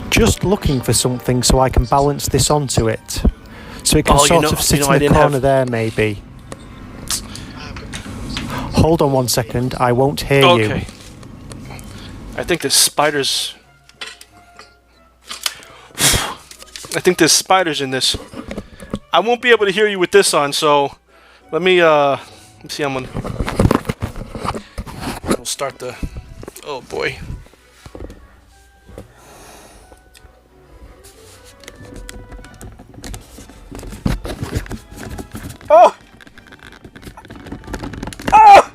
Just looking for something so I can balance this onto it. So it can sit in the corner there, maybe. Hold on 1 second, I won't hear you. Okay. I think there's spiders. I think there's spiders in this. I won't be able to hear you with this on, so let me see. We'll start the. Oh boy. Oh! Oh!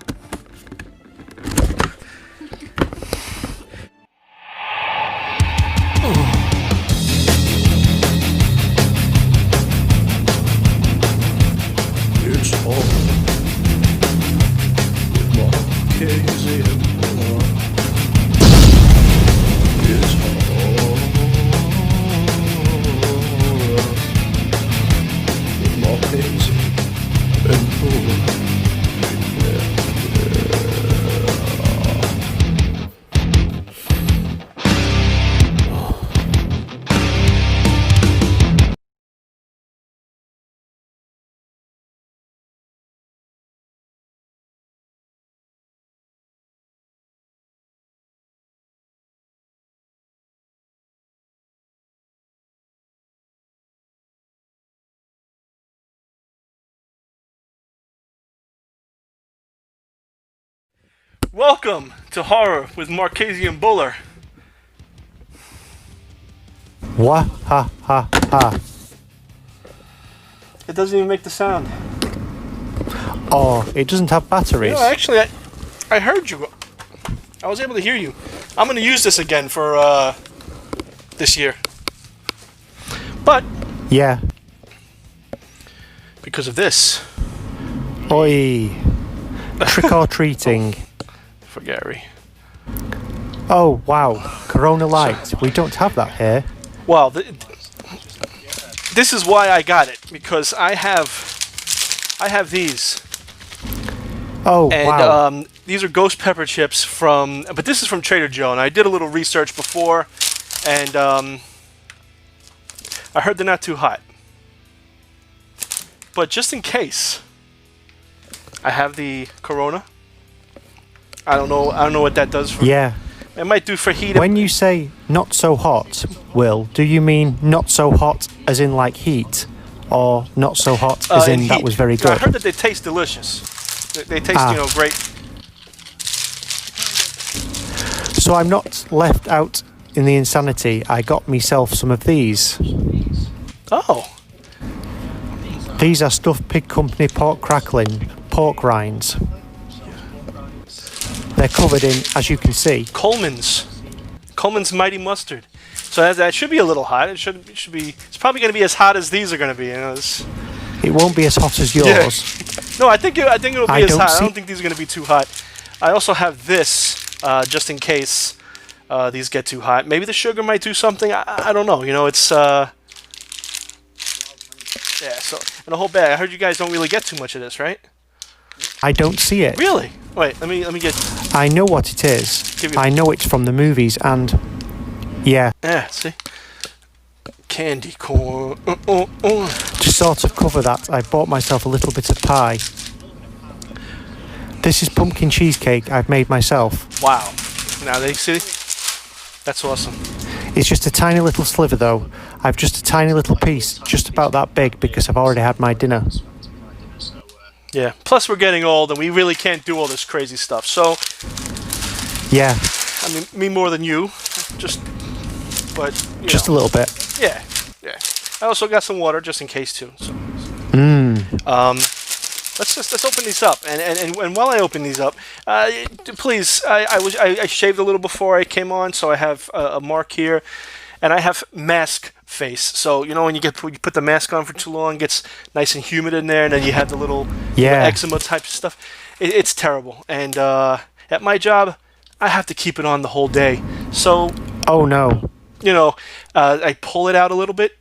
It's all with Marchese and Buller. It's all with Marchese and Buller. Welcome to Horror with Marchese and Buller. Wah ha ha ha. It doesn't even make the sound. Oh, it doesn't have batteries. No, actually, I heard you. I was able to hear you. I'm going to use this again for this year. But Yeah. because of this, Oi. Trick or treating. for Gary. Oh, wow. Corona Light. We don't have that here. Well, this is why I got it, because I have these. Oh, And wow. these are ghost pepper chips but this is from Trader Joe, and I did a little research before, and I heard they're not too hot. But just in case, I have the Corona. I don't know what that does for. Yeah. It might do for heat. When you say not so hot, Will, do you mean not so hot as in like heat? Or not so hot as in that heat. was very I good? heard that they taste delicious. They taste, great. So I'm not left out in the insanity. I got myself some of these. Oh. These are stuffed pig company pork crackling, pork rinds. They're covered in, as you can see, Coleman's Mighty Mustard. So that should be a little hot. It should be. It's probably going to be as hot as these are going to be. It won't be as hot as yours. Yeah. No, I think it'll be as hot. I don't think these are going to be too hot. I also have this just in case these get too hot. Maybe the sugar might do something. I don't know. It's yeah. So and the whole bag. I heard you guys don't really get too much of this, right? I don't see it. Really? Wait. Let me get. I know what it is. I know it's from the movies, and yeah. Yeah. See. Candy corn. To sort of cover that, I bought myself a little bit of pie. This is pumpkin cheesecake I've made myself. Wow. Now they see. That's awesome. It's just a tiny little sliver though. I've just a tiny little piece, just about that big, because I've already had my dinner. Yeah. Plus, we're getting old, and we really can't do all this crazy stuff. So, Yeah, I mean, me more than you, but just a little bit. Yeah. I also got some water just in case too. So, let's open these up, and while I open these up, please, I shaved a little before I came on, so I have a mark here, and I have mask face. So when you put the mask on for too long, it gets nice and humid in there, and then you have the little eczema type stuff. It's terrible, and at my job, I have to keep it on the whole day. So Oh no. I pull it out a little bit,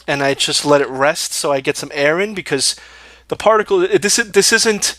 and I just let it rest so I get some air in, because the particle. This isn't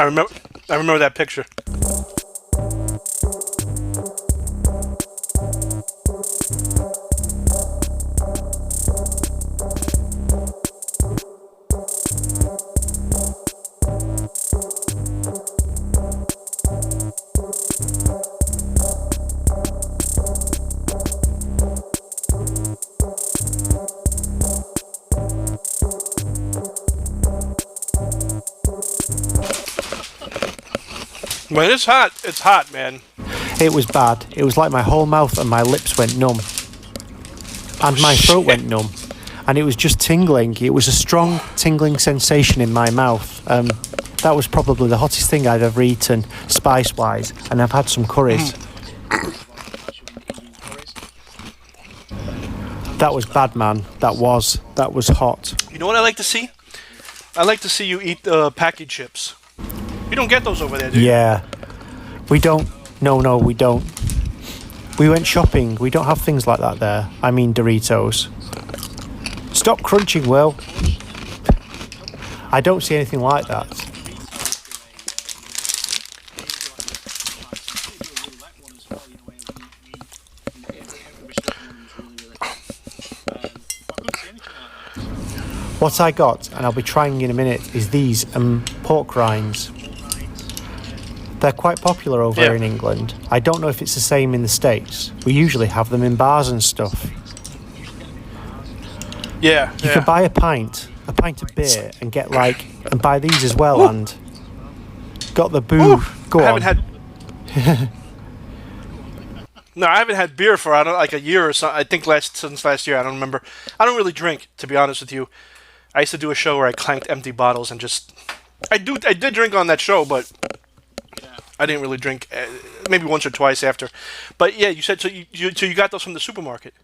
I remember that picture. When it's hot, man. It was bad. It was like my whole mouth and my lips went numb. And my throat went numb. And it was just tingling. It was a strong tingling sensation in my mouth. That was probably the hottest thing I've ever eaten, spice-wise. And I've had some curries. That was bad, man. That was hot. You know what I like to see? I like to see you eat packaged chips. You don't get those over there, do you? Yeah. We don't. No, we don't. We went shopping. We don't have things like that there. I mean Doritos. Stop crunching, Will. I don't see anything like that. What I got, and I'll be trying in a minute, is these pork rinds. They're quite popular over here in England. I don't know if it's the same in the States. We usually have them in bars and stuff. Yeah. You can buy a pint of beer and get and buy these as well. Ooh. And got the boo. Go on. No, I haven't had beer for like a year or so. I think since last year. I don't remember. I don't really drink, to be honest with you. I used to do a show where I clanked empty bottles and just. I did drink on that show, but I didn't really drink. Maybe once or twice after. But yeah, you said so. You got those from the supermarket.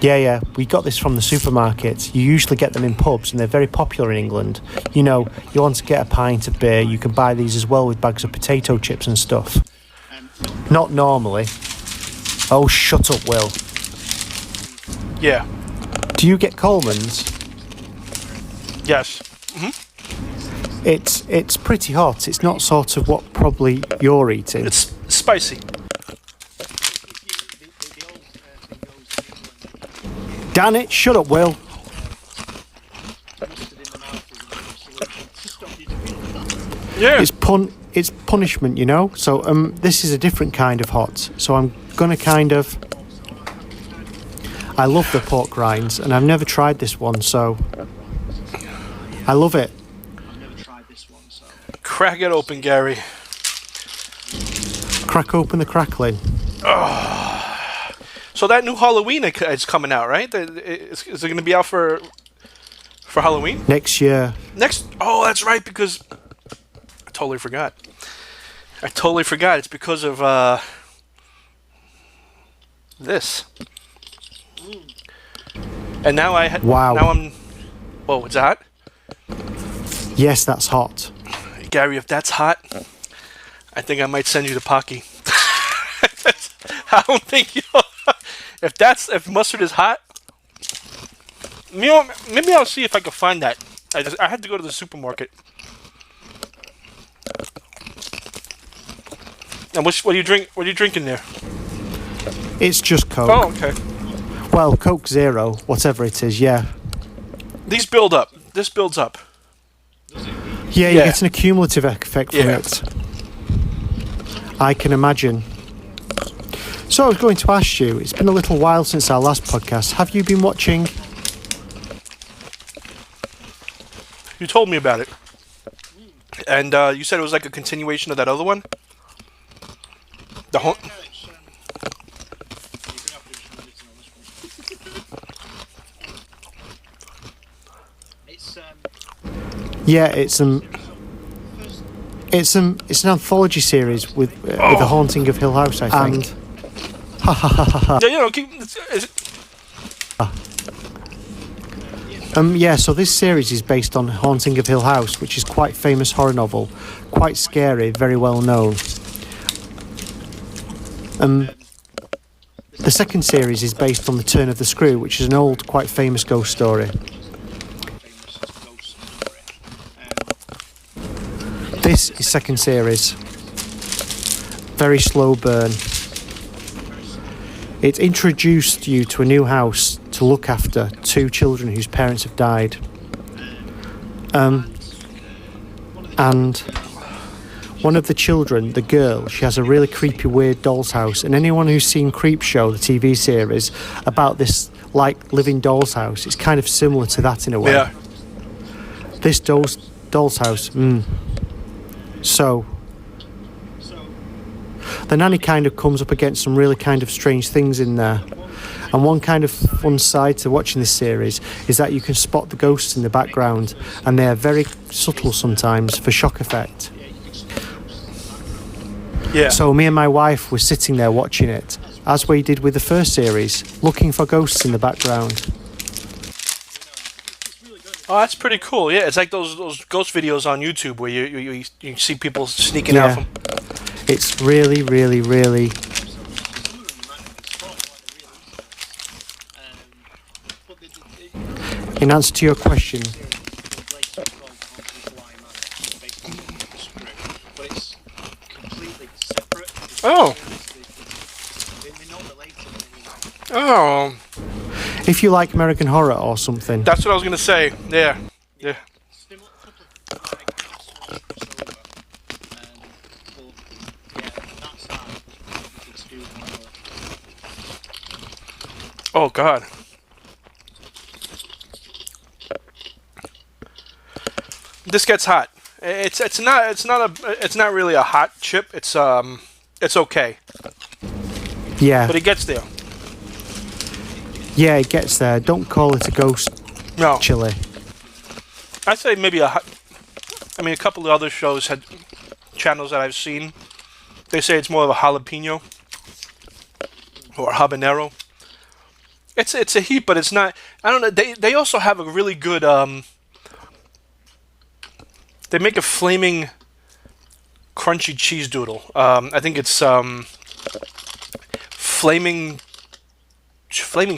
Yeah. We got this from the supermarket. You usually get them in pubs, and they're very popular in England. You know, you want to get a pint of beer, you can buy these as well with bags of potato chips and stuff. Not normally. Oh, shut up, Will. Yeah. Do you get Coleman's? Yes. It's pretty hot. It's not sort of what probably you're eating. It's spicy. Damn it! Shut up, Will. Yeah. It's punishment, you know. So this is a different kind of hot. So I'm gonna kind of. I love the pork rinds, and I've never tried this one, so I love it. Crack it open, Gary. Crack open the crackling. So that new Halloween is coming out, right? Is it going to be out for Halloween? Next year. Oh, that's right, because I totally forgot. It's because of this. And now Wow. Now I'm. Whoa, is that hot? Yes, that's hot. Gary, if that's hot, I think I might send you to Pocky. I don't think you. If mustard is hot, you know, maybe I'll see if I can find that. I had to go to the supermarket. And what do you drink? What are you drinking there? It's just Coke. Oh, okay. Well, Coke Zero, whatever it is. Yeah. These build up. This builds up. Yeah, you get an accumulative effect from it. I can imagine. So I was going to ask you, it's been a little while since our last podcast. Have you been watching? You told me about it. And you said it was like a continuation of that other one? The whole... Yeah, it's an anthology series with The Haunting of Hill House, I think. Yeah, you know, yeah, so this series is based on Haunting of Hill House, which is quite famous horror novel, quite scary, very well known. The second series is based on The Turn of the Screw, which is an old, quite famous ghost story. This is second series. Very slow burn. It introduced you to a new house to look after 2 children whose parents have died. And one of the children, the girl, she has a really creepy, weird doll's house. And anyone who's seen Creepshow, the TV series, about this, like, living doll's house, it's kind of similar to that in a way. Yeah. This doll's house, So, the nanny kind of comes up against some really kind of strange things in there. And one kind of fun side to watching this series is that you can spot the ghosts in the background, and they are very subtle sometimes for shock effect. Yeah. So me and my wife were sitting there watching it, as we did with the first series, looking for ghosts in the background. Oh, that's pretty cool. Yeah, it's like those ghost videos on YouTube where you see people sneaking out from. It's really, really, really. In answer to your question, Oh. Oh. if you like American horror or something, That's what I was gonna say. Yeah. Yeah. Oh God. This gets hot. It's not really a hot chip. It's okay, yeah, but it gets there. it gets there. Don't call it a ghost No, chili. I'd say maybe a couple of other shows had channels that I've seen. They say it's more of a jalapeno or habanero. It's a heat, but it's not. I don't know. They also have a really good. They make a flaming, crunchy cheese doodle. I think it's flaming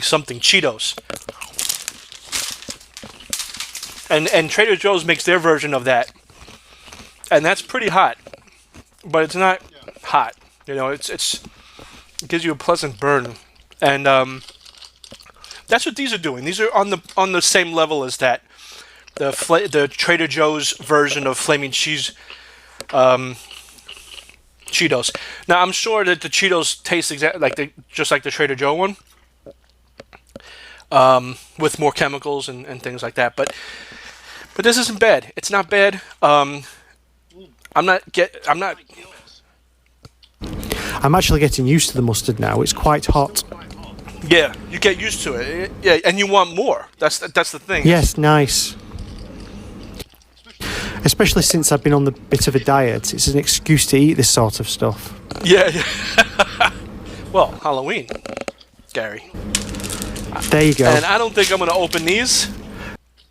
something Cheetos. And Trader Joe's makes their version of that, and that's pretty hot, but it's not hot. You know, it gives you a pleasant burn, and that's what these are doing. These are on the same level as that. The Trader Joe's version of flaming cheese Cheetos. Now I'm sure that the Cheetos taste just like the Trader Joe one, with more chemicals and things like that. But this isn't bad. It's not bad. I'm actually getting used to the mustard now. It's quite hot. Yeah, you get used to it. Yeah, and you want more. That's the thing. Yes, nice. Especially since I've been on the bit of a diet, it's an excuse to eat this sort of stuff. Yeah. Well, Halloween, Gary. There you go. And I don't think I'm going to open these.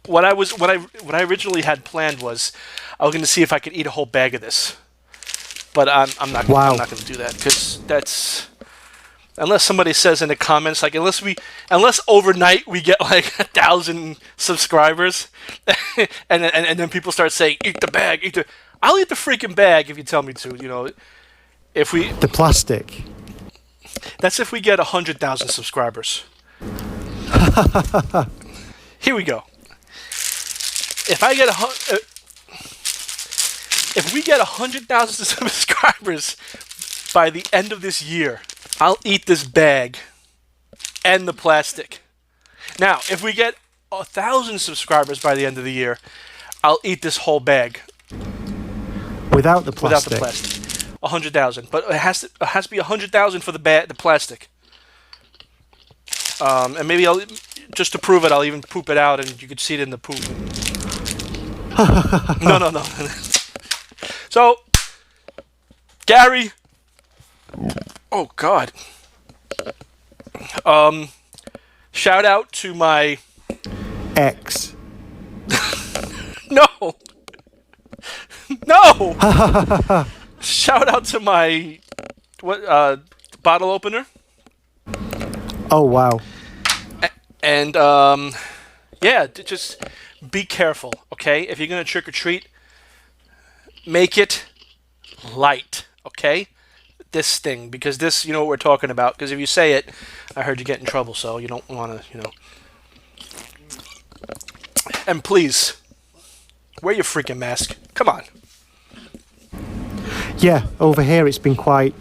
What I originally had planned was I was going to see if I could eat a whole bag of this. But I'm not. Wow. I'm not going to do that because that's. Unless somebody says in the comments, like, unless overnight we get like 1,000 subscribers, and then people start saying, "Eat the bag, I'll eat the freaking bag if you tell me to. You know, the plastic. That's if we get 100,000 subscribers. Here we go. If we get 100,000 subscribers by the end of this year, I'll eat this bag and the plastic. Now, if we get 1,000 subscribers by the end of the year, I'll eat this whole bag. Without the plastic? Without the plastic. 100,000. But it has to be 100,000 for the plastic. And maybe just to prove it, I'll even poop it out and you could see it in the poop. No. So, Gary... Oh God. Shout out to my ex. No. Shout out to my bottle opener. Oh wow. And yeah, just be careful, okay? If you're gonna trick or treat, make it light, okay? This thing, because this, you know what we're talking about. Because if you say it, I heard you get in trouble, so you don't want to, you know. And please, wear your freaking mask. Come on. Yeah, over here it's been quite...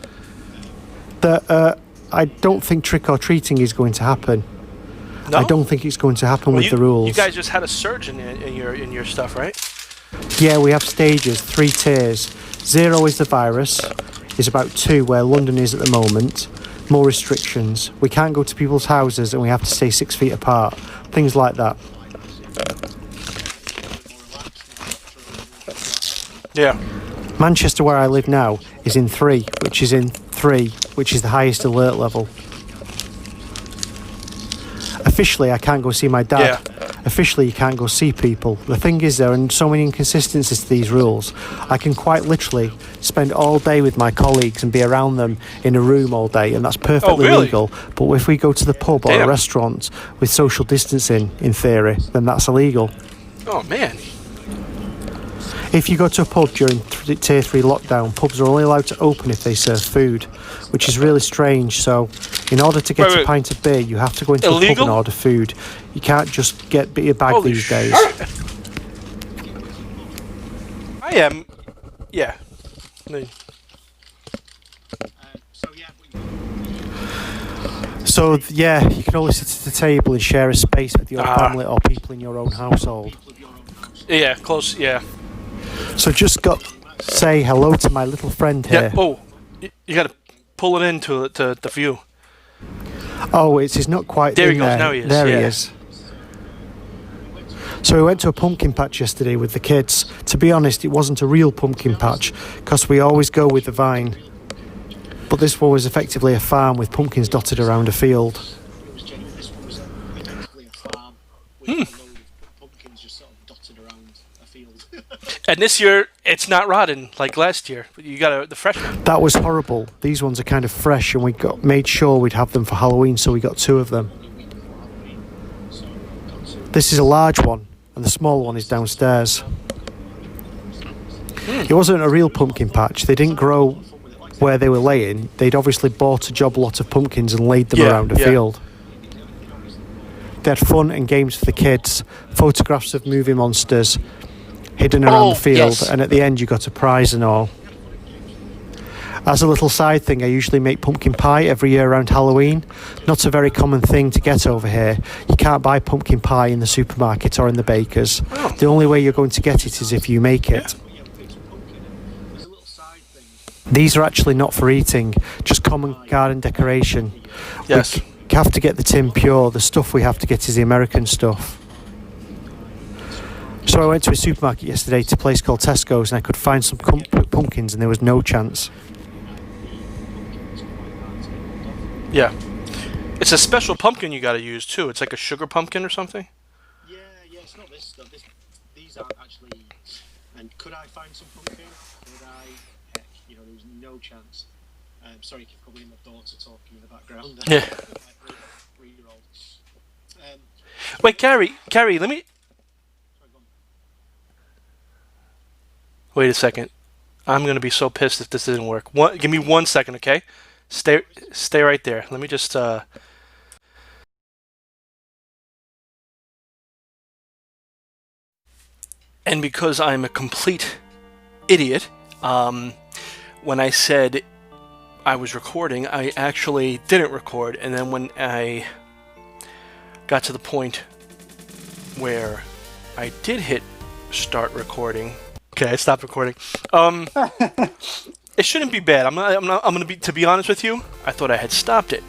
I don't think trick-or-treating is going to happen. No? I don't think it's going to happen with the rules. You guys just had a surge in your stuff, right? Yeah, we have stages, 3 tiers. 0 is the virus, is about 2 where London is at the moment. More restrictions. We can't go to people's houses and we have to stay 6 feet apart. Things like that. Yeah. Manchester, where I live now, is in 3, which is the highest alert level. Officially, I can't go see my dad. Yeah. Officially, you can't go see people. The thing is, there are so many inconsistencies to these rules. I can quite literally spend all day with my colleagues and be around them in a room all day, and that's perfectly legal. But if we go to the pub or a restaurant with social distancing, in theory, then that's illegal. Oh, man. If you go to a pub during Tier 3 lockdown, pubs are only allowed to open if they serve food, which is really strange. So, in order to get a pint of beer, you have to go into a pub and order food. You can't just get your bag these days. I am... Yeah. So, yeah, you can only sit at the table and share a space with your family or people in your own household. Yeah, close, yeah. So just say hello to my little friend here. Yeah. Oh, you got to pull it into the view. Oh, he's not quite there. There he goes. Now he is. There he is. So we went to a pumpkin patch yesterday with the kids. To be honest, it wasn't a real pumpkin patch because we always go with the vine. But this one was effectively a farm with pumpkins dotted around a field. And this year, it's not rotten like last year. You got the fresh one. That was horrible. These ones are kind of fresh, and we made sure we'd have them for Halloween, so we got 2 of them. This is a large one, and the small one is downstairs. It wasn't a real pumpkin patch. They didn't grow where they were laying. They'd obviously bought a job lot of pumpkins and laid them around a field. They had fun and games for the kids, photographs of movie monsters hidden around the field, and at the end you got a prize and all. As a little side thing, I usually make pumpkin pie every year around Halloween. Not a very common thing to get over here. You can't buy pumpkin pie in the supermarket or in the baker's. The only way you're going to get it is if you make it. These are actually not for eating, just common garden decoration. Yes. We have to get the tin pure. The stuff we have to get is the American stuff. So I went to a supermarket yesterday to a place called Tesco's, and I could find some pumpkins, and there was no chance. Yeah. It's a special pumpkin you got to use, too. It's like a sugar pumpkin or something. Yeah, it's not this stuff. These aren't actually... And could I find some pumpkin? Could I? Heck, there was no chance. Sorry, you can probably hear my daughter talking in the background. Yeah. 3-year-old. Wait, Gary, let me... Wait a second. I'm going to be so pissed if this didn't work. Give me 1 second, okay? Stay right there. Let me just... And because I'm a complete idiot, when I said I was recording, I actually didn't record. And then when I got to the point where I did hit start recording... Okay, I stopped recording. It shouldn't be bad. I'm gonna be, to be honest with you, I thought I had stopped it.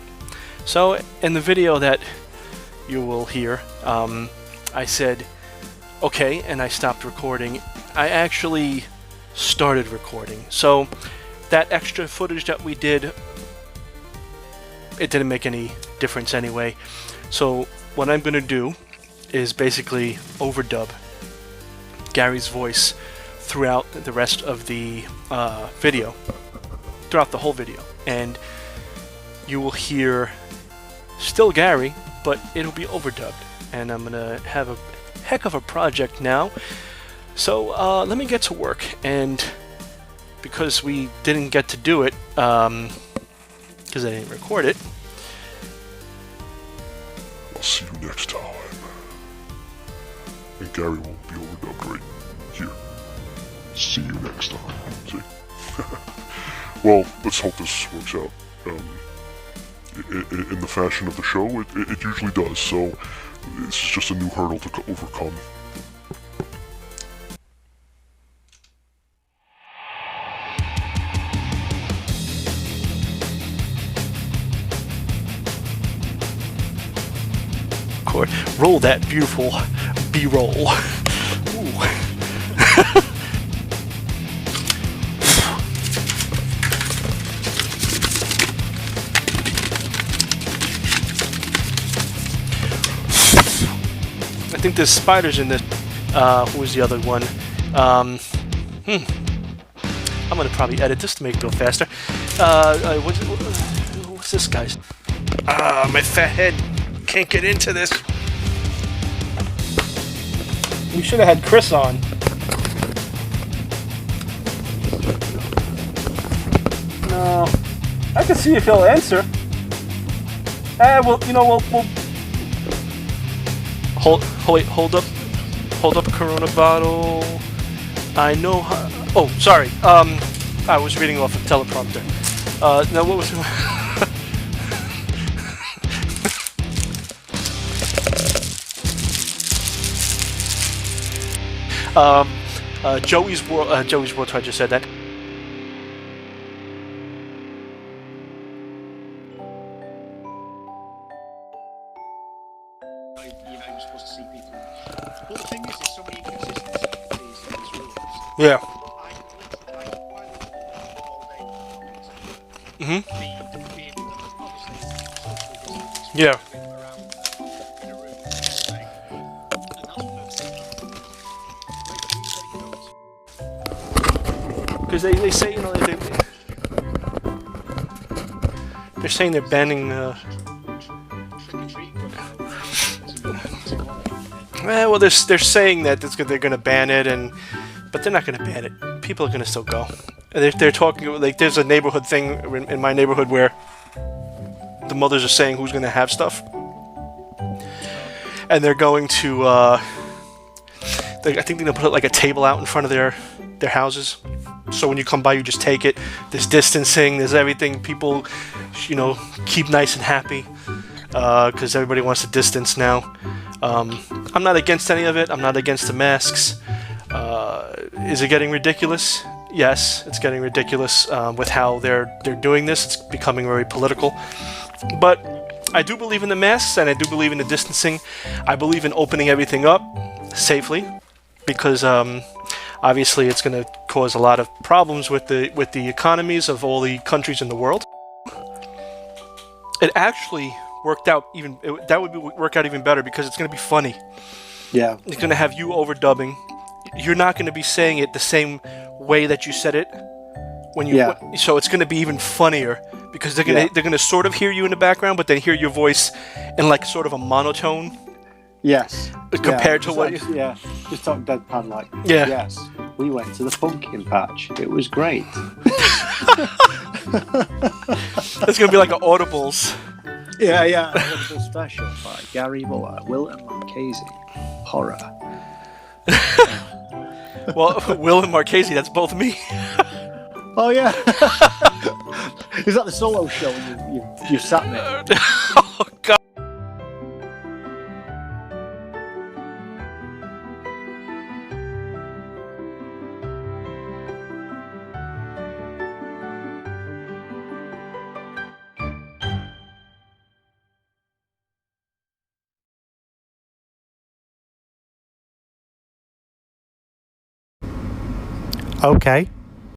So in the video that you will hear, I said, okay, and I stopped recording. I actually started recording. So that extra footage that we did, it didn't make any difference anyway. So what I'm gonna do is basically overdub Gary's voice throughout the rest of the video, throughout the whole video, and you will hear still Gary, but it'll be overdubbed, and I'm gonna have a heck of a project now. So let me get to work and because we didn't get to do it, because I didn't record it. I'll see you next time. And Gary won't be overdubbed right here. See you next time. See? Well, let's hope this works out. In the fashion of the show, it usually does, so this is just a new hurdle to overcome. Roll that beautiful B-roll. Ooh. I think there's spiders in this. Who was the other one? I'm gonna probably edit this to make it go faster. What's this guy's? My fat head can't get into this. We should have had Chris on. No, I can see if he'll answer. Well, you know, we'll hold up a Corona bottle. I know how. Oh, sorry. I was reading off a teleprompter. Now what was? Joey's World Tour, I just said that. You're supposed to see people. But the thing is, there's so many inconsistencies in these rules. Yeah. I literally, all day. Mm-hmm. Being obviously, Yeah. around in a room, and that's Because they say, you know, they're saying they're banning. Well, they're saying that they're going to ban it, but they're not going to ban it. People are going to still go. They're talking like there's a neighborhood thing in my neighborhood where the mothers are saying who's going to have stuff, and they're going to. I think they're going to put like a table out in front of their houses. So when you come by, you just take it. There's distancing. There's everything. People, you know, keep nice and happy because everybody wants to distance now. I'm not against any of it. I'm not against the masks. Is it getting ridiculous? Yes, it's getting ridiculous with how they're doing this. It's becoming very political. But I do believe in the masks, and I do believe in the distancing. I believe in opening everything up safely because obviously it's going to cause a lot of problems with the economies of all the countries in the world. It actually worked out work out even better because it's going to be funny. Yeah. It's going to have you overdubbing. You're not going to be saying it the same way that you said it when you. Yeah. So it's going to be even funnier because they're going to sort of hear you in the background, but then hear your voice in like sort of a monotone. Yes. Compared to what? Just talk deadpan like. Yeah. Yes. We went to the pumpkin patch. It was great. It's going to be like an audibles. Yeah. A wonderful special by Gary Muller, Will and Marchese. Horror. Well, Will and Marchese, that's both me. Oh yeah. Is that the solo show and you sat there? Oh God. Okay.